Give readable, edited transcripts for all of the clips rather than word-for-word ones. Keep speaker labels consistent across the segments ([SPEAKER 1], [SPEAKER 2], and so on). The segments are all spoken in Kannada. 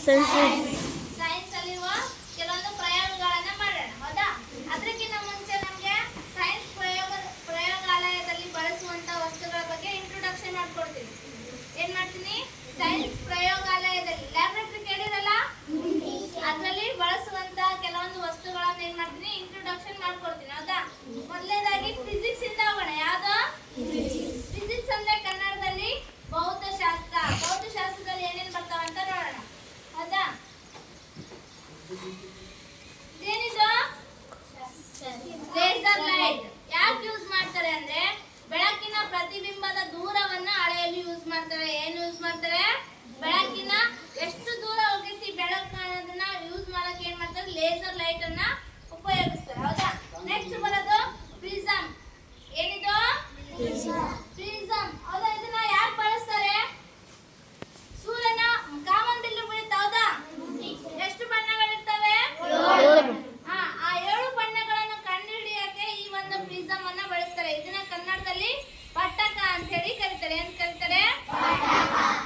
[SPEAKER 1] ಸೈನ್ಸ್ ಅಲ್ಲಿರುವ ಕೆಲವೊಂದು ಪ್ರಯೋಗಗಳನ್ನ ಮಾಡೋಣ. ಹೌದಾ? ಅದಕ್ಕಿಂತ ಮುಂಚೆ ನಮಗೆ ಸೈನ್ಸ್ ಪ್ರಯೋಗಾಲಯದಲ್ಲಿ ಬಳಸುವಂತ ವಸ್ತುಗಳ ಬಗ್ಗೆ ಇಂಟ್ರೊಡಕ್ಷನ್ ಮಾಡ್ಕೊಡ್ತೀನಿ. ಏನ್ ಮಾಡ್ತೀನಿ? ಸೈನ್ಸ್ ಪ್ರಯೋಗಾಲಯದಲ್ಲಿ ಲ್ಯಾಬ್ರೇಟರಿ ಕೇಳಿರಲ್ಲ, ಅದರಲ್ಲಿ ಬಳಸುವಂತ ಕೆಲವೊಂದು ವಸ್ತುಗಳನ್ನ ಏನ್ ಮಾಡ್ತೀನಿ? ಇಂಟ್ರೊಡಕ್ಷನ್ ಮಾಡ್ಕೊಡ್ತೀನಿ. ಹೌದಾ? ಮೊದಲನೇದಾಗಿ ಫಿಸಿಕ್ಸ್ ಇಂದ ಹೋಗೋಣ. ಯಾವ್ದು? ಫಿಸಿಕ್ಸ್ ಅಂದ್ರೆ ಕನ್ನಡದಲ್ಲಿ ಭೌತಶಾಸ್ತ್ರ. ಭೌತಶಾಸ್ತ್ರದಲ್ಲಿ ಏನೇನ್ ಬರ್ತಾವ ಅಂತ ನೋಡೋಣ. ಹೌದಾ? ಏನಿದು? Laser light. ಯಾಕೆ ಯೂಸ್ ಮಾಡ್ತಾರೆ ಅಂದ್ರೆ ಬೆಳಕಿನ ಪ್ರತಿಬಿಂಬದ ದೂರವನ್ನ ಅಳೆಯಲು ಯೂಸ್ ಮಾಡ್ತಾರೆ. ಏನು ಯೂಸ್ ಮಾಡ್ತಾರೆ? ಬೆಳಕಿನ ಎಷ್ಟು ದೂರ ಹೋಗೈತಿ ಬೆಳಕು ಅನ್ನೋದನ್ನ ಯೂಸ್ ಮಾಡಕ್ಕೆ ಏನ್ ಮಾಡ್ತಾರೆ? ಲೇಸರ್ ಲೈಟ್ ಅನ್ನ ಉಪಯೋಗಿಸ್ತಾರೆ. ಹೌದಾ? ನೆಕ್ಸ್ಟ್ ಬರೋದು ಪ್ರಿಸಮ್. ಏನಿದು? ಪ್ರಿಸಮ್. ಹೌದಾ? ಇದನ್ನ ಯಾಕೆ ಬಳಸ್ತಾರೆ? ಸೂರ್ಯನ ಕಾಮನ್ ಬಿಲ್ಲು ಬೀಳುತ್ತೆ. ಹೌದಾ? ಎಷ್ಟು ಬಣ್ಣಗಳಿರ್ತವೆ? ಆ 7 ಬಣ್ಣಗಳನ್ನು ಕಂಡುಹಿಡಿಯಕ್ಕೆ ಈ ಒಂದು ಪ್ರಿಸಮ್ ಅನ್ನ ಬಳಸ್ತಾರೆ. ಇದನ್ನ ಕನ್ನಡದಲ್ಲಿ ಪಟ್ಟಕ ಅಂತ ಹೇಳಿ ಕರೀತಾರೆ. ಏನ್ ಕರೀತಾರೆ?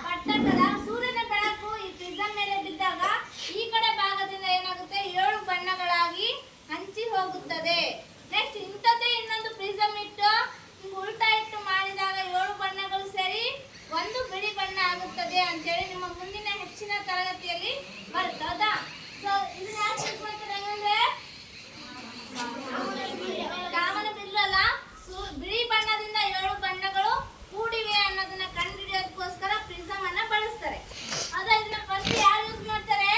[SPEAKER 1] ಪಟ್ಟಕದ ಸೂರ್ಯನ ಬೆಳಕು ಈ ಪ್ರಿಸಮ್ ಮೇಲೆ ಬಿದ್ದಾಗ ಈ ಕಡೆ ಭಾಗದಿಂದ ಏನಾಗುತ್ತೆ? 7 ಬಣ್ಣಗಳಾಗಿ ಹಂಚಿ ಹೋಗುತ್ತದೆ. ನೆಕ್ಸ್ಟ್ ಇಂಥದ್ದೇ ಇನ್ನೊಂದು ಪ್ರಿಸಮ್ ಇಟ್ಟು ಉಲ್ಟಾ ಇಟ್ಟು ಮಾಡಿದಾಗ 7 ಬಣ್ಣಗಳು ಸೇರಿ ಒಂದು ಬಿಳಿ ಬಣ್ಣ ಆಗುತ್ತದೆ ಅಂತ ಹೇಳಿ ನಿಮ್ಮ ಮುಂದಿನ ಹೆಚ್ಚಿನ ತರಗತಿಯಲ್ಲಿ ಬರುತ್ತೆ. ಹೌದಾ? ಸೊ ಇದನ್ನ ಯಾಕೆ ಯೂಸ್ ಮಾಡ್ತಾರೆ ಅಂದ್ರೆ ಕಾಮನ ಬಿಲ್ಲು ಅಲ್ಲ, ಬಿಳಿ ಬಣ್ಣದಿಂದ 7 ಬಣ್ಣಗಳು ಕೂಡಿವೆ ಅನ್ನೋದನ್ನ ಕಂಡುಹಿಡಿಯೋದಕ್ಕೋಸ್ಕರ ಪ್ರಿಸಮ್ ಅನ್ನ ಬಳಸ್ತಾರೆ. ಹೌದಾ? ಇದನ್ನ ಫಸ್ಟ್ ಯಾರು ಯೂಸ್ ಮಾಡ್ತಾರೆ?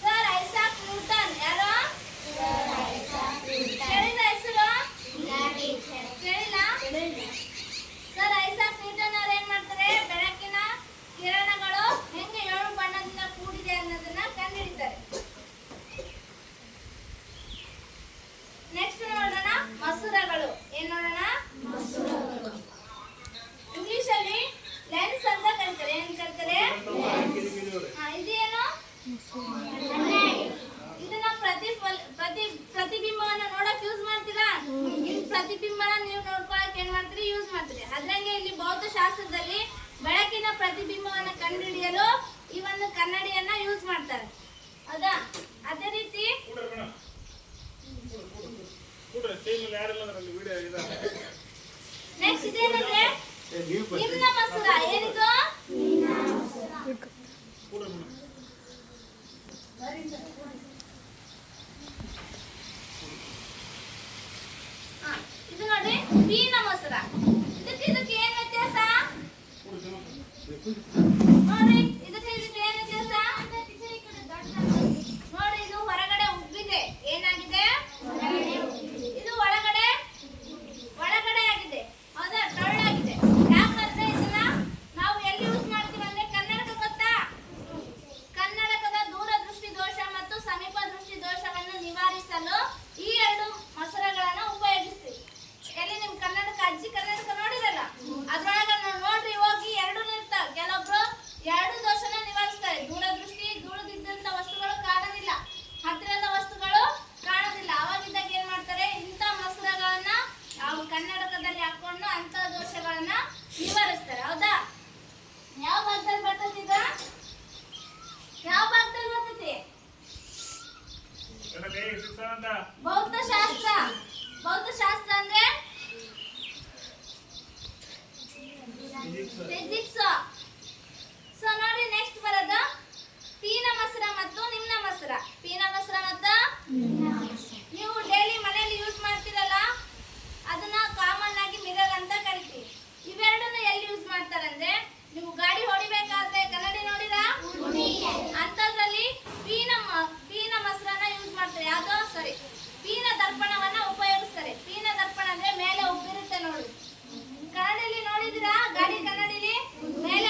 [SPEAKER 1] Sir Isaac Newton. ಯಾರು? ಕೇಳಿದ ಹೆಸರು? ಕೇಳಿಲ್ಲ? ಸರ್ ಐಸಾಕ್ ನ್ಯೂಟನ್ ಅವ್ರು ಏನ್ ಮಾಡ್ತಾರೆ? ಬೆಳಕಿನ ಕಿರಣಗಳು ಹೆಂಗೆ 7 ಬಣ್ಣದಿಂದ ಕೂಡಿದೆ ಅನ್ನೋದನ್ನ ಕಂಡುಹಿಡಿತಾರೆ. ನೆಕ್ಸ್ಟ್ ನೋಡೋಣ ಮಸೂರಗಳು. ಏನ್ ನೋಡೋಣ? ಇಂಗ್ಲಿಷ್ ಅಲ್ಲಿ ಲೆನ್ಸ್ ಅಂತ ಕರೀತಾರೆ. ಏನ್ ಕರೀತಾರೆ? ಇದೇನು? ಇದನ್ನ ಪ್ರತಿಬಿಂಬವನ್ನ ನೋಡಕ್ ಯೂಸ್ ಮಾಡ್ತೀರಾ? ಪ್ರತಿಬಿಂಬನ ನೀವು ನೋಡ್ಕೊಳಕ್ ಏನ್ ಮಾಡ್ತೀರಿ? ಯೂಸ್ ಮಾಡ್ತೀರಿ. ಅದ್ರಂಗೆ ಇಲ್ಲಿ ಭೌತಶಾಸ್ತ್ರದಲ್ಲಿ ಬೆಳಕಿನ ಪ್ರತಿಬಿಂಬವನ್ನ ಕಂಡುಹಿಡಿಯಲು ಈ ಒಂದು ಕನ್ನಡಿಯನ್ನ ಯೂಸ್ ಮಾಡ್ತಾರೆ. ಹೌದಾ? ಅದೇ ರೀತಿ ನೆಕ್ಸ್ಟ್ ಇದೇನಂದ್ರೆ ನಿಮ್ನ ಮಸೂರ. ಏನಿದು? ಇದು ನೋಡಿ ಮೀನ ಮಸೂರ. ಇದಕ್ಕೆ ಏನ್ ವ್ಯತ್ಯಾಸ ನೋಡ್ರಿ? ಇದಕ್ಕೆ ಏನ್ ವ್ಯತ್ಯಾಸ ನೋಡ್ರಿ? ಇದು ಹೊರಗಡೆ ಉಬ್ಬಿದೆ. ಏನಾಗಿದೆ? ಇದು ಒಳಗಡೆ ಆಗಿದೆ. ಹೌದಾ? ಟೊಳ್ಳಾಗಿದೆ. ಯಾಕಂದ್ರೆ ಇದನ್ನ ನಾವು ಎಲ್ಲಿ ಯೂಸ್ ಮಾಡ್ತೀವಿ ಅಂದ್ರೆ ಕನ್ನಡಕ ಗೊತ್ತಾ? ಕನ್ನಡಕದ ದೂರದೃಷ್ಟಿ ದೋಷ ಮತ್ತು ಸಮೀಪ ದೃಷ್ಟಿ ದೋಷವನ್ನು ನಿವಾರಿಸಲು ಈ 2 ಮಸೂರಗಳನ್ನು ಉಪಯೋಗಿಸ್ತೀವಿ. ಎಲ್ಲಿ ನಿಮ್ ಕನ್ನಡಕ ಅಜ್ಜಿ ಕನ್ನಡಕ ನೋಡಿರಲ್ಲ, ಅದ್ರೊಳಗ ನೋಡ್ರಿ ಹೋಗಿ 2 ಇರ್ತಾವ. ಕೆಲವೊಬ್ರು 2 ದೋಷನ ನಿವಾರಿಸ್ತಾರೆ. ದೂರದೃಷ್ಟಿ ದೂರದಿದ್ದಂತ ವಸ್ತುಗಳು ಕಾಣೋದಿಲ್ಲ, ಹತ್ತಿರದ ವಸ್ತುಗಳು ಕಾಣೋದಿಲ್ಲ. ಅವಾಗಿದ್ದಾಗ ಏನ್ ಮಾಡ್ತಾರೆ? ಇಂಥ ಮಸೂರಗಳನ್ನ ನಾವು ಕನ್ನಡಕದಲ್ಲಿ ಹಾಕೊಂಡು ಅಂತ ದೋಷಗಳನ್ನ ನಿವಾರಿಸ್ತಾರೆ. ಹೌದಾ? ಯಾವ ಭಾಗದಲ್ಲಿ ಬರ್ತೈತಿ ಇದು? ಯಾವ ಭಾಗದಲ್ಲಿ ಬರ್ತೈತಿ? ಭೌತಶಾಸ್ತ್ರ. ಭೌತಶಾಸ್ತ್ರ ಅಂದ್ರೆ ಫಿಸಿಕ್ಸ್. ಸೊ ನೋಡಿ ನೆಕ್ಸ್ಟ್ ಬರೋದು ಪೀನ ಮಸೂರ ಮತ್ತು ನಿಮ್ನ ಮಸೂರ. ಪೀನ ಮಸೂರ ಮತ್ತು ನೀವು ಡೈಲಿ ಮನೆಯಲ್ಲಿ ಯೂಸ್ ಮಾಡ್ತೀರಲ್ಲ, ಅದನ್ನ ಕಾಮನ್ ಆಗಿ ಮಿರರ್ ಅಂತ ಕರಿತೀವಿ. ಇವೆರಡನ್ನ ಎಲ್ಲಿ ಯೂಸ್ ಮಾಡ್ತಾರಂದ್ರೆ ನೀವು ಗಾಡಿ ಹೊಡಿಬೇಕಾದ್ರೆ ಕನ್ನಡಿ ನೋಡಿರಾ? ಅಂತದ್ರಲ್ಲಿ ಪೀನ ಮಸೂರನ ಯೂಸ್ ಮಾಡ್ತಾರೆ. ಯಾವ್ದೋ ಸರಿ ಪೀನ ದರ್ಪಣವನ್ನ ಉಪಯೋಗಿಸ್ತಾರೆ. ಪೀನ ದರ್ಪಣ ಅಂದ್ರೆ ಮೇಲೆ ಉಬ್ಬಿರುತ್ತೆ ನೋಡಿ. ಕನ್ನಡಿಲಿ ನೋಡಿದಿರಾ? ಗಾಡಿ ಕನ್ನಡಿಲಿ ಮೇಲೆ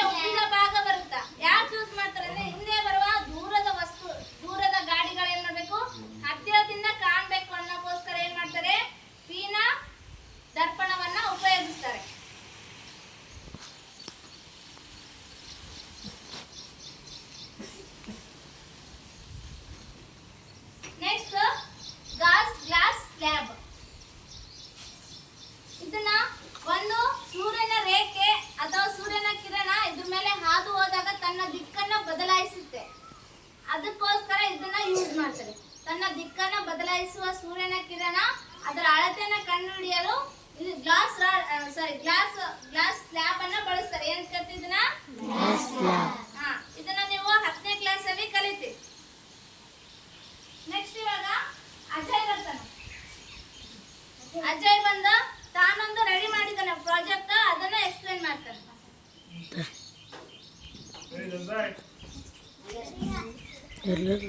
[SPEAKER 1] ಸಾರಿ ಗ್ಲಾಸ್ ಸ್ಲ್ಯಾಬ್ ಅನ್ನ ಬಳಸ್ತಾರೆ. ಏನ್ ಕರಿತೀವಿ ಇದನ್ನ? ಹಾ, ಇದನ್ನ ನೀವು 10ನೇ ಕ್ಲಾಸ್ ಅಲ್ಲಿ ಕಲಿತೀರಿ. ನೆಕ್ಸ್ಟ್ ಇವಾಗ ಅಜಯ್ ಬರ್ತಾನೆ. ಅಜಯ್ ಬಂದ ತಾನೊಂದು ರೆಡಿ ಮಾಡಿದ್ದಾನೆ ಪ್ರಾಜೆಕ್ಟ್, ಅದನ್ನ ಎಕ್ಸ್ಪ್ಲೈನ್ ಮಾಡ್ತಾನೆ.
[SPEAKER 2] ಇರ್ಲಿಲ್ಲ